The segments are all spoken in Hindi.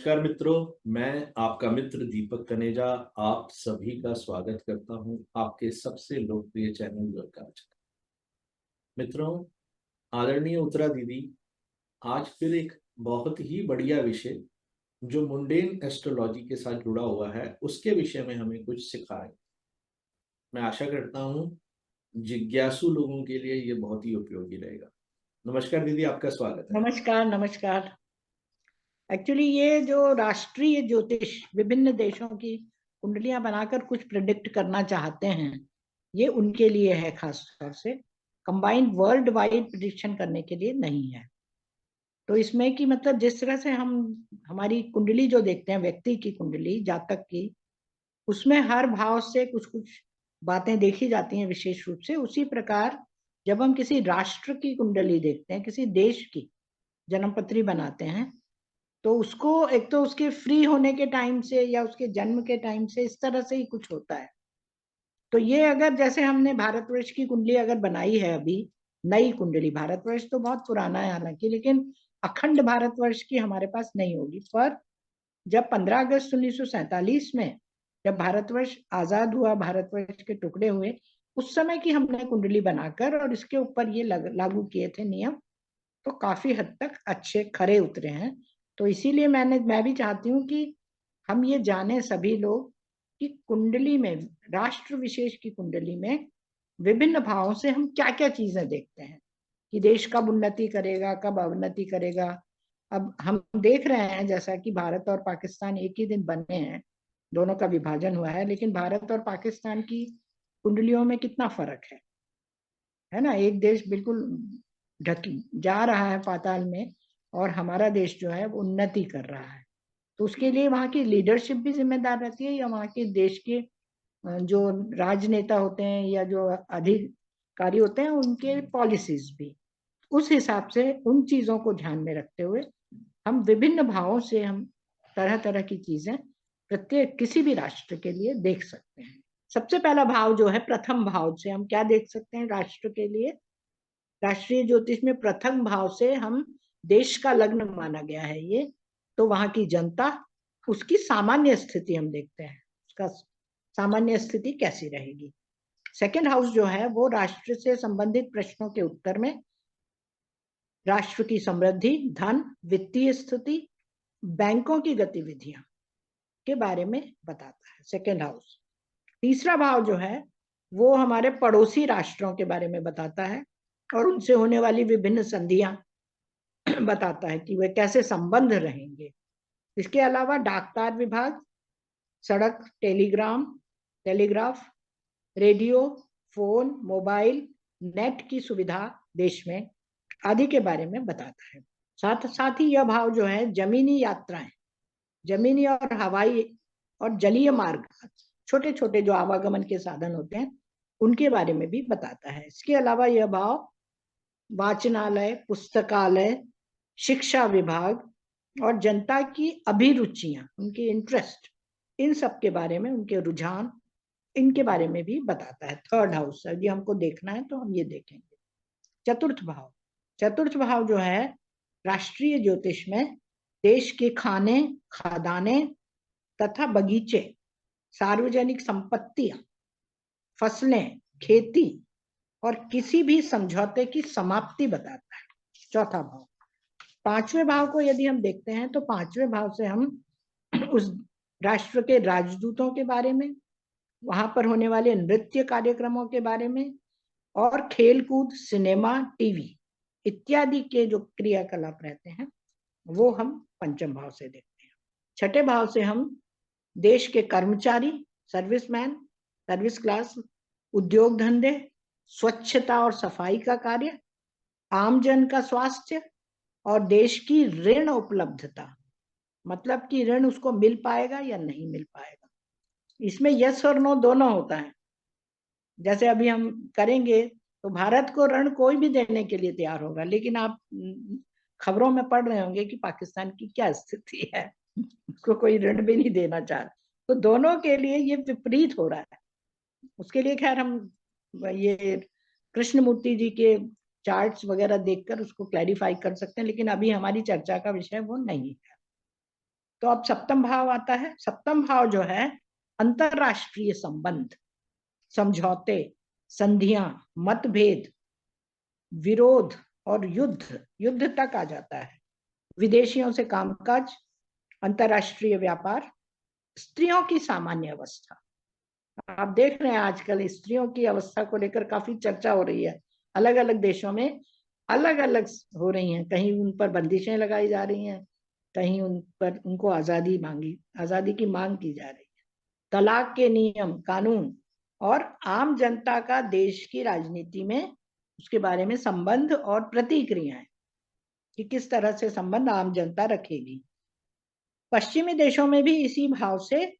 नमस्कार मित्रों। मैं आपका मित्र दीपक कनेजा आप सभी का स्वागत करता हूं आपके सबसे लोकप्रिय चैनल योरकास्ट। मित्रों, आदरणीय उत्तरा दीदी आज फिर एक बहुत ही बढ़िया विषय जो मुंडेन एस्ट्रोलॉजी के साथ जुड़ा हुआ है उसके विषय में हमें कुछ सिखाएं। मैं आशा करता हूं जिज्ञासु लोगों के लिए ये बहुत ही उपयोगी रहेगा। नमस्कार दीदी, आपका स्वागत है। नमस्कार नमस्कार। एक्चुअली ये जो राष्ट्रीय ज्योतिष विभिन्न देशों की कुंडलियां बनाकर कुछ प्रिडिक्ट करना चाहते हैं, ये उनके लिए है, खास तौर से कंबाइंड वर्ल्ड वाइड प्रिडिक्शन करने के लिए नहीं है। तो इसमें कि मतलब जिस तरह से हम हमारी कुंडली जो देखते हैं, व्यक्ति की कुंडली जातक की, उसमें हर भाव से कुछ कुछ बातें देखी जाती हैं विशेष रूप से, उसी प्रकार जब हम किसी राष्ट्र की कुंडली देखते हैं, किसी देश की जन्मपत्री बनाते हैं, तो उसको एक तो उसके फ्री होने के टाइम से या उसके जन्म के टाइम से इस तरह से ही कुछ होता है। तो ये अगर जैसे हमने भारतवर्ष की कुंडली अगर बनाई है, अभी नई कुंडली, भारतवर्ष तो बहुत पुराना है हालांकि, लेकिन अखंड भारतवर्ष की हमारे पास नहीं होगी। पर जब 15 अगस्त 1947 में जब भारतवर्ष आजाद हुआ, भारतवर्ष के टुकड़े हुए, उस समय की हमने कुंडली बनाकर और इसके ऊपर ये लागू किए थे नियम, तो काफी हद तक अच्छे खरे उतरे हैं। तो इसीलिए मैं भी चाहती हूँ कि हम ये जाने सभी लोग कि कुंडली में, राष्ट्र विशेष की कुंडली में विभिन्न भावों से हम क्या क्या चीजें देखते हैं कि देश कब उन्नति करेगा, कब अवनति करेगा। अब हम देख रहे हैं जैसा कि भारत और पाकिस्तान एक ही दिन बने हैं, दोनों का विभाजन हुआ है, लेकिन भारत और पाकिस्तान की कुंडलियों में कितना फर्क है ना। एक देश बिल्कुल ढक जा रहा है पाताल में, और हमारा देश जो है वो उन्नति कर रहा है। तो उसके लिए वहाँ की लीडरशिप भी जिम्मेदार रहती है, या वहाँ के देश के जो राजनेता होते हैं या जो अधिकारी होते हैं, उनके पॉलिसीज भी उस हिसाब से, उन चीजों को ध्यान में रखते हुए हम विभिन्न भावों से हम तरह तरह की चीजें प्रत्येक किसी भी राष्ट्र के लिए देख सकते हैं। सबसे पहला भाव जो है, प्रथम भाव से हम क्या देख सकते हैं राष्ट्र के लिए। राष्ट्रीय ज्योतिष में प्रथम भाव से हम देश का लग्न माना गया है ये, तो वहां की जनता, उसकी सामान्य स्थिति हम देखते हैं, उसका सामान्य स्थिति कैसी रहेगी। सेकंड हाउस जो है वो राष्ट्र से संबंधित प्रश्नों के उत्तर में राष्ट्र की समृद्धि, धन, वित्तीय स्थिति, बैंकों की गतिविधियां के बारे में बताता है सेकंड हाउस। तीसरा भाव जो है वो हमारे पड़ोसी राष्ट्रों के बारे में बताता है और उनसे होने वाली विभिन्न संधियां बताता है कि वे कैसे संबंध रहेंगे। इसके अलावा डाकतार विभाग, सड़क, telegraph, radio, phone, mobile, net की सुविधा देश में आदि के बारे में बताता है। साथ साथ ही यह भाव जो है जमीनी यात्राएं, जमीनी और हवाई और जलीय मार्ग, छोटे छोटे जो आवागमन के साधन होते हैं, उनके बारे में भी बताता है। इसके अलावा यह भाव वाचनालय, पुस्तकालय, शिक्षा विभाग और जनता की अभिरुचियां, उनके इंटरेस्ट, इन सब के बारे में, उनके रुझान, इनके बारे में भी बताता है। थर्ड हाउस, यदि हमको देखना है तो हम ये देखेंगे। चतुर्थ भाव, चतुर्थ भाव जो है राष्ट्रीय ज्योतिष में देश के खाने, खदाने तथा बगीचे, सार्वजनिक संपत्तियां, फसलें, खेती और किसी भी समझौते की समाप्ति बताता है। चौथा भाव। पांचवें भाव को यदि हम देखते हैं तो पांचवें भाव से हम उस राष्ट्र के राजदूतों के बारे में, वहां पर होने वाले नृत्य कार्यक्रमों के बारे में, और खेलकूद, सिनेमा, टीवी इत्यादि के जो क्रियाकलाप रहते हैं वो हम पंचम भाव से देखते हैं। छठे भाव से हम देश के कर्मचारी, सर्विसमैन, सर्विस क्लास, उद्योग धंधे, स्वच्छता और सफाई का कार्य, आमजन का स्वास्थ्य और देश की ऋण उपलब्धता, मतलब कि ऋण उसको मिल पाएगा या नहीं मिल पाएगा। इसमें यस और नो दोनों होता है। जैसे अभी हम करेंगे तो भारत को ऋण कोई भी देने के लिए तैयार होगा, लेकिन आप खबरों में पढ़ रहे होंगे कि पाकिस्तान की क्या स्थिति है, उसको कोई ऋण भी नहीं देना चाह रहा। तो दोनों के लिए ये विपरीत हो रहा है। उसके लिए खैर हम ये कृष्णमूर्ति जी के चार्ट्स वगैरह देखकर उसको क्लैरिफाई कर सकते हैं, लेकिन अभी हमारी चर्चा का विषय वो नहीं है। तो अब सप्तम भाव आता है। सप्तम भाव जो है अंतरराष्ट्रीय संबंध, समझौते, संधियां, मतभेद, विरोध और युद्ध, युद्ध तक आ जाता है। विदेशियों से कामकाज, अंतरराष्ट्रीय व्यापार, स्त्रियों की सामान्य अवस्था। आप देख रहे हैं आजकल स्त्रियों की अवस्था को लेकर काफी चर्चा हो रही है, अलग अलग देशों में अलग अलग हो रही हैं। कहीं उन पर बंदिशें लगाई जा रही हैं, कहीं उन पर उनको आजादी की मांग की जा रही है। तलाक के नियम कानून और आम जनता का देश की राजनीति में उसके बारे में संबंध और प्रतिक्रियाएं कि किस तरह से संबंध आम जनता रखेगी। पश्चिमी देशों में भी इसी भाव से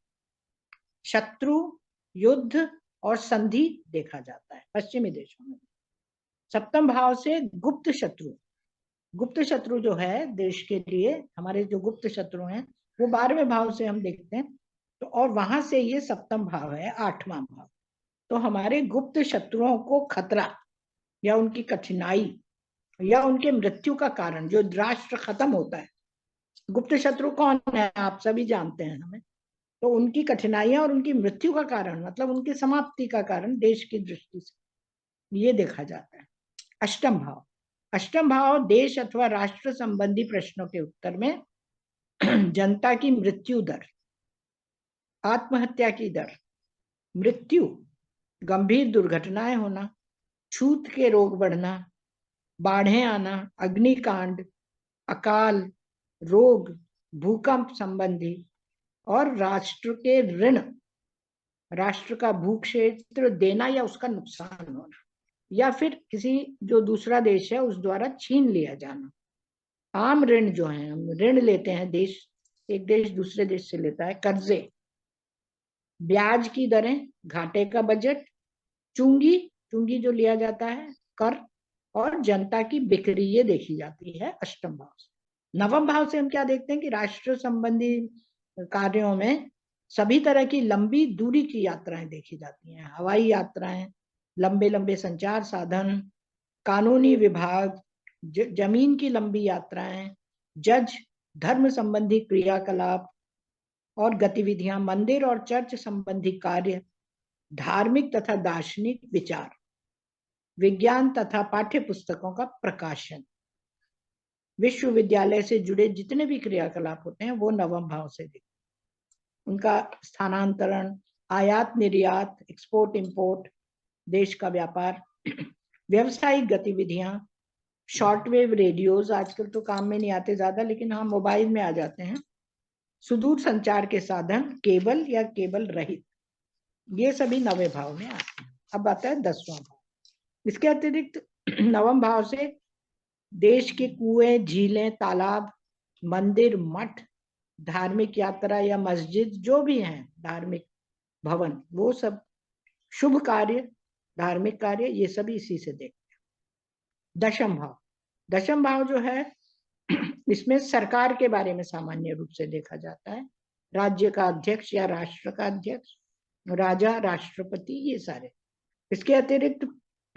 शत्रु, युद्ध और संधि देखा जाता है पश्चिमी देशों में। सप्तम भाव से गुप्त शत्रु, गुप्त शत्रु जो है देश के लिए, हमारे जो गुप्त शत्रु हैं वो 12वें भाव से हम देखते हैं। तो और वहां से ये सप्तम भाव है, 8वां भाव। तो हमारे गुप्त शत्रुओं को खतरा या उनकी कठिनाई या उनके मृत्यु का कारण, जो राष्ट्र खत्म होता है, गुप्त शत्रु कौन है आप सभी जानते हैं हमें, तो उनकी कठिनाइयां और उनकी मृत्यु का कारण मतलब उनकी समाप्ति का कारण देश की दृष्टि से ये देखा जाता है। अष्टम भाव, अष्टम भाव देश अथवा राष्ट्र संबंधी प्रश्नों के उत्तर में जनता की मृत्यु दर, आत्महत्या की दर, मृत्यु, गंभीर दुर्घटनाएं होना, छूत के रोग बढ़ना, बाढ़ें आना, अग्निकांड, अकाल, रोग, भूकंप संबंधी और राष्ट्र के ऋण, राष्ट्र का भूक्षेत्र देना या उसका नुकसान होना, या फिर किसी जो दूसरा देश है उस द्वारा छीन लिया जाना। आम ऋण जो है, हम ऋण लेते हैं, देश एक देश दूसरे देश से लेता है, कर्जे, ब्याज की दरें, घाटे का बजट, चूंगी, चूंगी जो लिया जाता है, कर और जनता की बिक्री, ये देखी जाती है अष्टम भाव से। नवम भाव से हम क्या देखते हैं कि राष्ट्र संबंधी कार्यों में सभी तरह की लंबी दूरी की यात्राएं देखी जाती हैं, हवाई यात्राएं, लंबे लंबे संचार साधन, कानूनी विभाग, जमीन की लंबी यात्राएं, जज, धर्म संबंधी क्रियाकलाप और गतिविधियां, मंदिर और चर्च संबंधी कार्य, धार्मिक तथा दार्शनिक विचार, विज्ञान तथा पाठ्य पुस्तकों का प्रकाशन, विश्वविद्यालय से जुड़े जितने भी क्रियाकलाप होते हैं वो नवम भाव से देखते हैं। उनका स्थानांतरण, आयात निर्यात, एक्सपोर्ट इंपोर्ट, देश का व्यापार, व्यवसायिक गतिविधियां, शॉर्टवेव रेडियोज, आजकल तो काम में नहीं आते ज्यादा लेकिन हाँ मोबाइल में आ जाते हैं, सुदूर संचार के साधन, केबल या केबल रहित, ये सभी नवे भाव में आते हैं। अब आता है 10वां भाव। इसके अतिरिक्त नवम भाव से देश के कुएं, झीलें, तालाब, मंदिर, मठ, धार्मिक यात्रा या मस्जिद जो भी हैं, धार्मिक भवन, वो सब, शुभ कार्य, धार्मिक कार्य, ये सभी इसी से देखते हैं। दशम भाव, दशम भाव जो है इसमें सरकार के बारे में सामान्य रूप से देखा जाता है, राज्य का अध्यक्ष या राष्ट्र का अध्यक्ष, राजा, राष्ट्रपति, ये सारे। इसके अतिरिक्त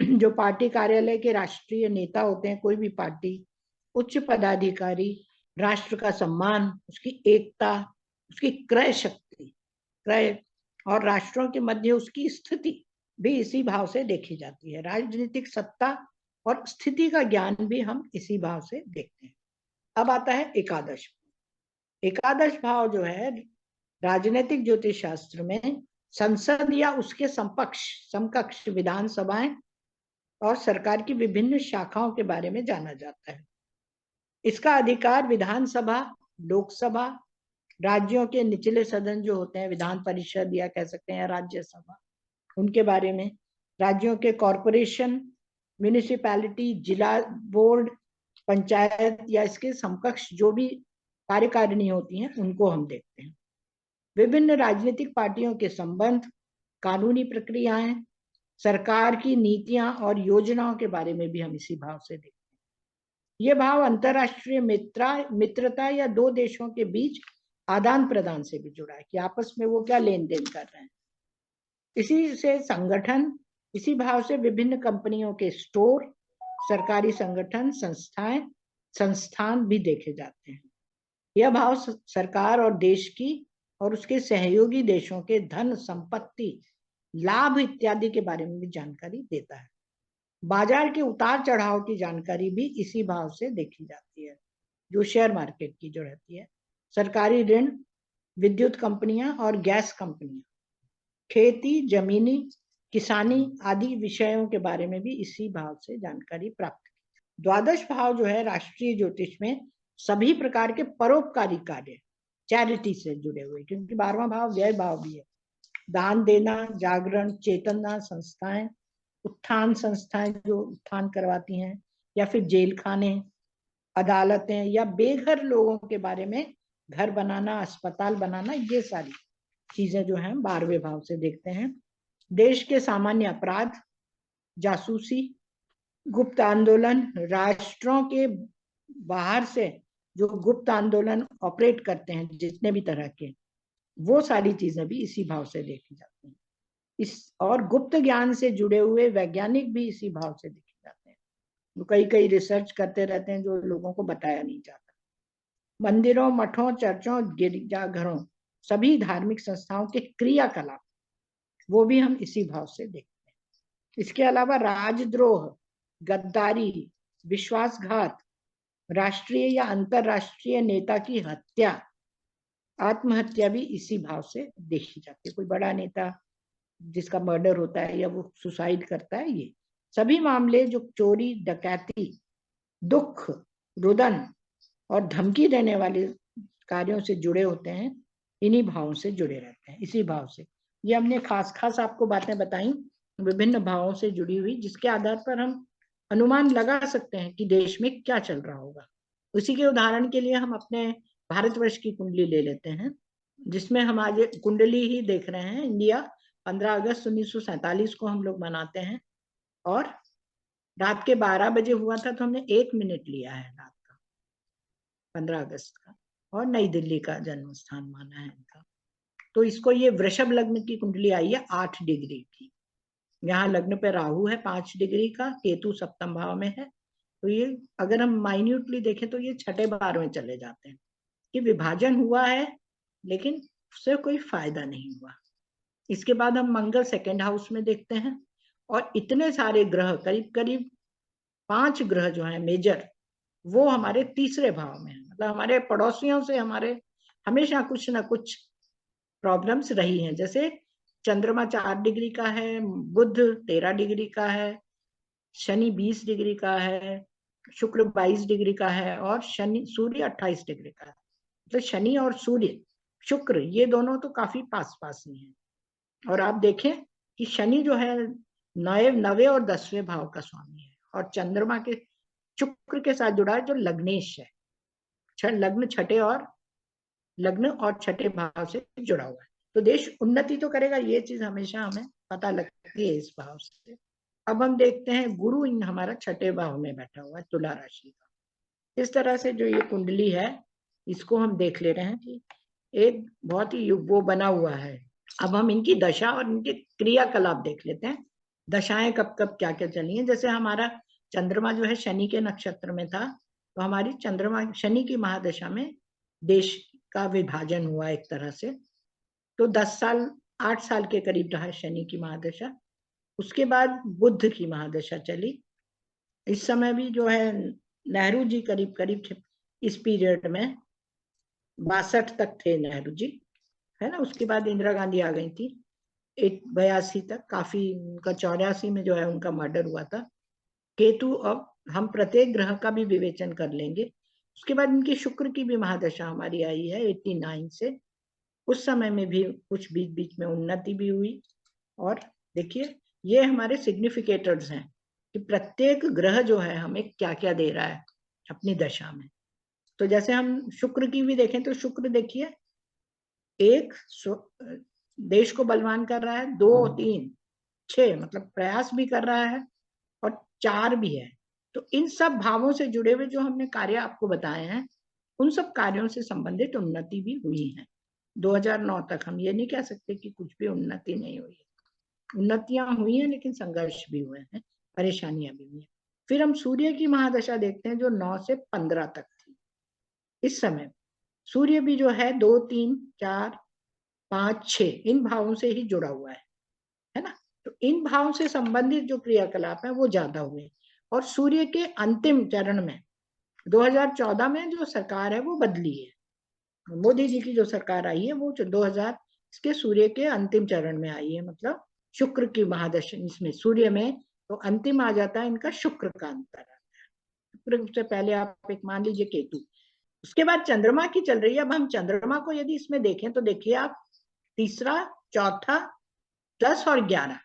जो पार्टी कार्यालय के राष्ट्रीय नेता होते हैं, कोई भी पार्टी, उच्च पदाधिकारी, राष्ट्र का सम्मान, उसकी एकता, उसकी क्रय शक्ति, क्रय और राष्ट्रों के मध्य उसकी स्थिति भी इसी भाव से देखी जाती है। राजनीतिक सत्ता और स्थिति का ज्ञान भी हम इसी भाव से देखते हैं। अब आता है एकादश। एकादश भाव जो है राजनीतिक ज्योतिष शास्त्र में संसद या उसके समकक्ष विधानसभाएं और सरकार की विभिन्न शाखाओं के बारे में जाना जाता है। इसका अधिकार विधानसभा, लोकसभा, राज्यों के निचले सदन जो होते हैं, विधान परिषद या कह सकते हैं राज्यसभा, उनके बारे में, राज्यों के कॉरपोरेशन, म्यूनिसिपैलिटी, जिला बोर्ड, पंचायत या इसके समकक्ष जो भी कार्यकारिणी होती हैं उनको हम देखते हैं। विभिन्न राजनीतिक पार्टियों के संबंध, कानूनी प्रक्रियाएं, सरकार की नीतियां और योजनाओं के बारे में भी हम इसी भाव से देखते हैं। ये भाव अंतरराष्ट्रीय मित्रता या दो देशों के बीच आदान प्रदान से भी जुड़ा है कि आपस में वो क्या लेन देन कर रहे हैं। इसी से संगठन, इसी भाव से विभिन्न कंपनियों के स्टोर, सरकारी संगठन, संस्थाएं, संस्थान भी देखे जाते हैं। यह भाव सरकार और देश की और उसके सहयोगी देशों के धन, संपत्ति, लाभ इत्यादि के बारे में भी जानकारी देता है। बाजार के उतार चढ़ाव की जानकारी भी इसी भाव से देखी जाती है, जो शेयर मार्केट की जो रहती है। सरकारी ऋण, विद्युत कंपनियां और गैस कंपनियां, खेती, जमीनी, किसानी आदि विषयों के बारे में भी इसी भाव से जानकारी प्राप्त की। द्वादश भाव जो है राष्ट्रीय ज्योतिष में सभी प्रकार के परोपकारी कार्य, चैरिटी से जुड़े हुए, क्योंकि 12वां भाव व्यय भाव भी है। दान देना, जागरण, चेतना संस्थाएं, उत्थान संस्थाएं जो उत्थान करवाती हैं, या फिर जेल खाने, अदालतें, या बेघर लोगों के बारे में घर बनाना, अस्पताल बनाना, ये सारी चीजें जो हैं 12वें भाव से देखते हैं। देश के सामान्य अपराध, जासूसी, गुप्त आंदोलन, राष्ट्रों के बाहर से जो गुप्त आंदोलन ऑपरेट करते हैं जितने भी तरह के, वो सारी चीजें भी इसी भाव से देखी जाती हैं। इस और गुप्त ज्ञान से जुड़े हुए वैज्ञानिक भी इसी भाव से देखे जाते हैं, वो कई कई रिसर्च करते रहते हैं जो लोगों को बताया नहीं जाता। मंदिरों, मठों, चर्चों, गिरजाघरों, सभी धार्मिक संस्थाओं के क्रियाकलाप, वो भी हम इसी भाव से देखते हैं। इसके अलावा राजद्रोह, गद्दारी, विश्वासघात, राष्ट्रीय या अंतरराष्ट्रीय नेता की हत्या, आत्महत्या भी इसी भाव से देखी जाती है। कोई बड़ा नेता जिसका मर्डर होता है या वो सुसाइड करता है, ये सभी मामले जो चोरी, डकैती, दुख, रुदन और धमकी देने वाले कार्यों से जुड़े होते हैं, इन्हीं भावों से जुड़े रहते हैं, इसी भाव से। ये हमने खास खास आपको बातें बताई विभिन्न भावों से जुड़ी हुई, जिसके आधार पर हम अनुमान लगा सकते हैं कि देश में क्या चल रहा होगा। उसी के उदाहरण के लिए हम अपने भारतवर्ष की कुंडली ले लेते हैं, जिसमें हम आज कुंडली ही देख रहे हैं। इंडिया 15 अगस्त 1947 को हम लोग मनाते हैं, और रात के 12 बजे हुआ था, तो हमने 1 मिनट लिया है रात का, 15 अगस्त का, और नई दिल्ली का जन्म स्थान माना है इनका। तो इसको, ये वृषभ लग्न की कुंडली आई है 8 डिग्री की। यहाँ लग्न पे राहु है 5 डिग्री का, केतु सप्तम भाव में है। तो ये अगर हम माइन्यूटली देखें तो ये छठे भाव में चले जाते हैं कि विभाजन हुआ है, लेकिन उससे कोई फायदा नहीं हुआ। इसके बाद हम मंगल सेकेंड हाउस में देखते हैं, और इतने सारे ग्रह, करीब करीब 5 ग्रह जो है मेजर, वो हमारे तीसरे भाव में है। मतलब हमारे पड़ोसियों से हमारे हमेशा कुछ ना कुछ प्रॉब्लम्स रही हैं। जैसे चंद्रमा 4 डिग्री का है, बुध 13 डिग्री का है, शनि 20 डिग्री का है, शुक्र 22 डिग्री का है, और शनि सूर्य 28 डिग्री का है। तो शनि और सूर्य, शुक्र, ये दोनों तो काफी पास पास ही हैं। और आप देखें कि शनि जो है 9वें और 10वें भाव का स्वामी है, और चंद्रमा के शुक्र के साथ जुड़ा है जो लग्नेश है, लग्न और छठे भाव से जुड़ा हुआ है। तो देश उन्नति तो करेगा, ये चीज हमेशा हमें पता लगती है इस भाव से। अब हम देखते हैं गुरु इन हमारा छठे भाव में बैठा हुआ है, तुला राशि का। इस तरह से जो ये कुंडली है, इसको हम देख ले रहे हैं कि एक बहुत ही वो बना हुआ है। अब हम इनकी दशा और इनके क्रियाकलाप देख लेते हैं, दशाएं कब कब क्या क्या चली हैं। जैसे हमारा चंद्रमा जो है शनि के नक्षत्र में था, तो हमारी चंद्रमा शनि की महादशा में देश का विभाजन हुआ एक तरह से। तो 10 साल 8 साल के करीब रहा शनि की महादशा। उसके बाद बुध की महादशा चली। इस समय भी जो है नेहरू जी करीब करीब इस पीरियड में 62 तक थे नेहरू जी, है ना। उसके बाद इंदिरा गांधी आ गई थी 82 तक, काफी उनका 84 में जो है उनका मर्डर हुआ था। केतु, अब हम प्रत्येक ग्रह का भी विवेचन कर लेंगे। उसके बाद इनकी शुक्र की भी महादशा हमारी आई है 89 से। उस समय में भी कुछ बीच बीच में उन्नति भी हुई। और देखिए, ये हमारे सिग्निफिकेटर्स हैं कि प्रत्येक ग्रह जो है हमें क्या क्या दे रहा है अपनी दशा में। तो जैसे हम शुक्र की भी देखें तो शुक्र देखिए, एक देश को बलवान कर रहा है, 2 3 6 मतलब प्रयास भी कर रहा है, और 4 भी है। तो इन सब भावों से जुड़े हुए जो हमने कार्य आपको बताए हैं, उन सब कार्यों से संबंधित उन्नति भी हुई है। 2009 तक हम ये नहीं कह सकते कि कुछ भी उन्नति नहीं हुई है। उन्नतियां हुई हैं, लेकिन संघर्ष भी हुए हैं, परेशानियां भी हुई हैं। फिर हम सूर्य की महादशा देखते हैं जो 9 से 15 तक थी। इस समय सूर्य भी जो है 2, 3, 4, 5, 6 इन भावों से ही जुड़ा हुआ है ना। तो इन भावों से संबंधित जो क्रियाकलाप है वो ज्यादा हुए। और सूर्य के अंतिम चरण में 2014 में जो सरकार है वो बदली है। मोदी जी की जो सरकार आई है वो 2000 इसके सूर्य के अंतिम चरण में आई है, मतलब शुक्र की महादशा इसमें सूर्य में तो अंतिम आ जाता है इनका शुक्र का अंतर। शुक्र से पहले आप एक मान लीजिए केतु, उसके बाद चंद्रमा की चल रही है। अब हम चंद्रमा को यदि इसमें देखें तो देखिए आप, तीसरा, चौथा, 10 और 11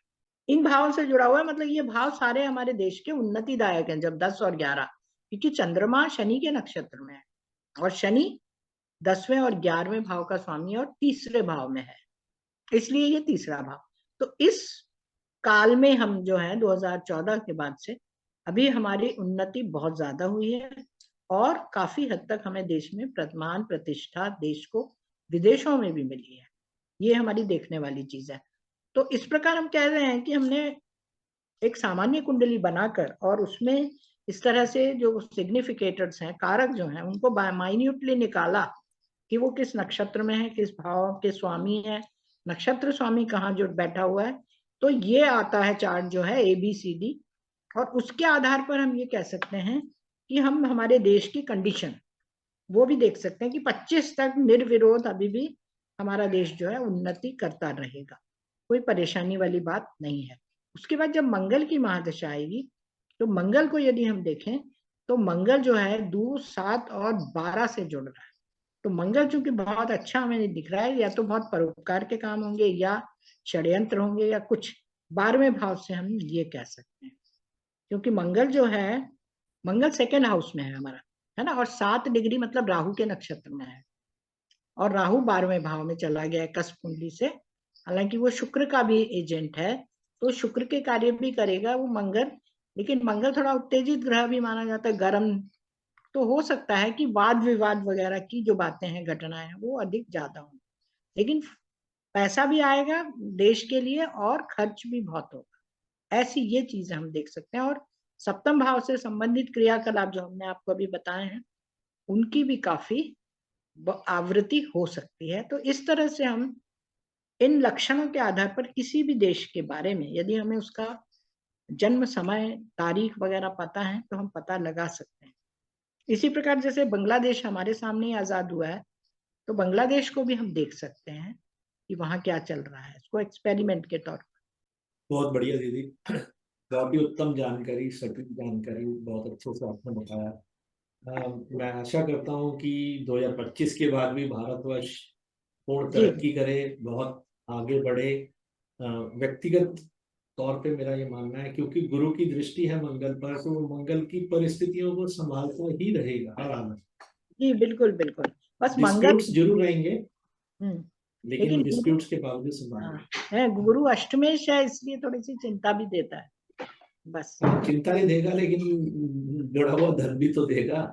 इन भावों से जुड़ा हुआ है। मतलब ये भाव सारे हमारे देश के उन्नतिदायक हैं जब 10 और 11, क्योंकि चंद्रमा शनि के नक्षत्र में है और शनि 10वें और 11वें भाव का स्वामी और तीसरे भाव में है, इसलिए ये तीसरा भाव। तो इस काल में हम जो है 2014 के बाद से अभी हमारी उन्नति बहुत ज्यादा हुई है और काफी हद तक हमें देश में प्रतिमान प्रतिष्ठा देश को विदेशों में भी मिली है। ये हमारी देखने वाली चीज है। तो इस प्रकार हम कह रहे हैं कि हमने एक सामान्य कुंडली बनाकर और उसमें इस तरह से जो सिग्निफिकेटर्स हैं, कारक जो हैं, उनको माइन्यूटली निकाला कि वो किस नक्षत्र में है, किस भाव के स्वामी है, नक्षत्र स्वामी कहाँ जो बैठा हुआ है। तो ये आता है चार्ट जो है ABCD, और उसके आधार पर हम ये कह सकते हैं कि हम हमारे देश की कंडीशन वो भी देख सकते हैं कि 25 तक निर्विरोध अभी भी हमारा देश जो है उन्नति करता रहेगा, कोई परेशानी वाली बात नहीं है। उसके बाद जब मंगल की महादशा आएगी तो मंगल को यदि हम देखें तो मंगल जो है 2, 7 और 12 से जुड़ रहा है। तो मंगल चूंकि बहुत अच्छा हमें दिख रहा है, या तो बहुत परोपकार के काम होंगे या षड्यंत्र होंगे या कुछ, 12वें भाव से हम ये कह सकते हैं। क्योंकि मंगल जो है, मंगल सेकेंड हाउस में है हमारा, है ना, और 7 डिग्री मतलब राहु के नक्षत्र में है, और राहु 12वें भाव में चला गया है कस्प कुंडली से। हालांकि वो शुक्र का भी एजेंट है, तो शुक्र के कार्य भी करेगा वो मंगल, लेकिन मंगल थोड़ा उत्तेजित ग्रह भी माना जाता है, गर्म। तो हो सकता है कि वाद विवाद वगैरह की जो बातें हैं, घटनाएं हैं, वो अधिक ज्यादा हों, लेकिन पैसा भी आएगा देश के लिए और खर्च भी बहुत होगा। ऐसी ये चीजें हम देख सकते हैं। और सप्तम भाव से संबंधित क्रियाकलाप जो हमने आपको अभी बताए हैं, उनकी भी काफी आवृत्ति हो सकती है। तो इस तरह से हम इन लक्षणों के आधार पर किसी भी देश के बारे में यदि हमें उसका जन्म समय तारीख वगैरह पता है तो हम पता लगा सकते हैं। इसी प्रकार जैसे बांग्लादेश हमारे सामने ही आजाद हुआ है, तो बांग्लादेश को भी हम देख सकते हैं कि वहाँ क्या चल रहा है, इसको एक्सपेरिमेंट के तौर पर। बहुत बढ़िया दीदी, काफी उत्तम जानकारी, सटीक जानकारी, बहुत अच्छे से आपने बताया। मैं आशा करता हूँ कि 2025 के बाद भी भारतवर्ष पूर्ण जी तरक्की करे, बहुत आगे बढ़े। व्यक्तिगत तौर पे मेरा ये मानना है, क्योंकि गुरु की दृष्टि है मंगल पर, तो वो मंगल की परिस्थितियों को संभालता ही रहेगा हर हाल में। जी बिल्कुल बिल्कुल। बस मंगल, डिस्प्यूट्स जरूर रहेंगे, लेकिन लेकिन गुरु, डिस्प्यूट्स के बावजूद हाँ, संभालेंगे। है गुरु अष्टमेश है, इसलिए थोड़ी सी चिंता भी देता है बस। हाँ, चिंता नहीं देगा, लेकिन गड़ा हुआ धन भी तो देगा।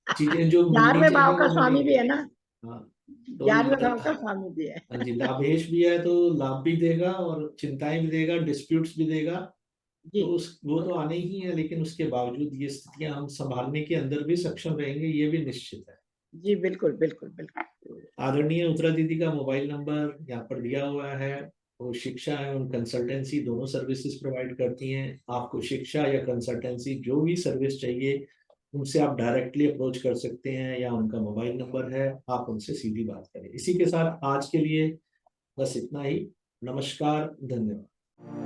चीजें जो मिलनी 11वें भाव चाहिए का वो स्वामी भी मिलेंगी। है ना, हाँ, तो 11वें भाव का स्वामी भी है। हाँ जी, लाभेश भी है तो लाभ भी देगा और चिंताएं भी देगा, डिस्प्यूट्स भी देगा। तो जी उस वो तो आने ही है, लेकिन उसके बावजूद ये स्थितियां हम संभालने के अंदर भी सक्षम रहेंगे, ये भी निश्चित है। जी बिल्कुल बिल्कुल बिल्कुल। आदरणीय उत्तरा दीदी का मोबाइल नंबर यहाँ पर दिया हुआ है। वो शिक्षा एवं कंसल्टेंसी दोनों सर्विसेज प्रोवाइड करती हैं। आपको शिक्षा या कंसल्टेंसी जो भी सर्विस चाहिए, उनसे आप डायरेक्टली अप्रोच कर सकते हैं, या उनका मोबाइल नंबर है, आप उनसे सीधी बात करें। इसी के साथ आज के लिए बस इतना ही। नमस्कार, धन्यवाद।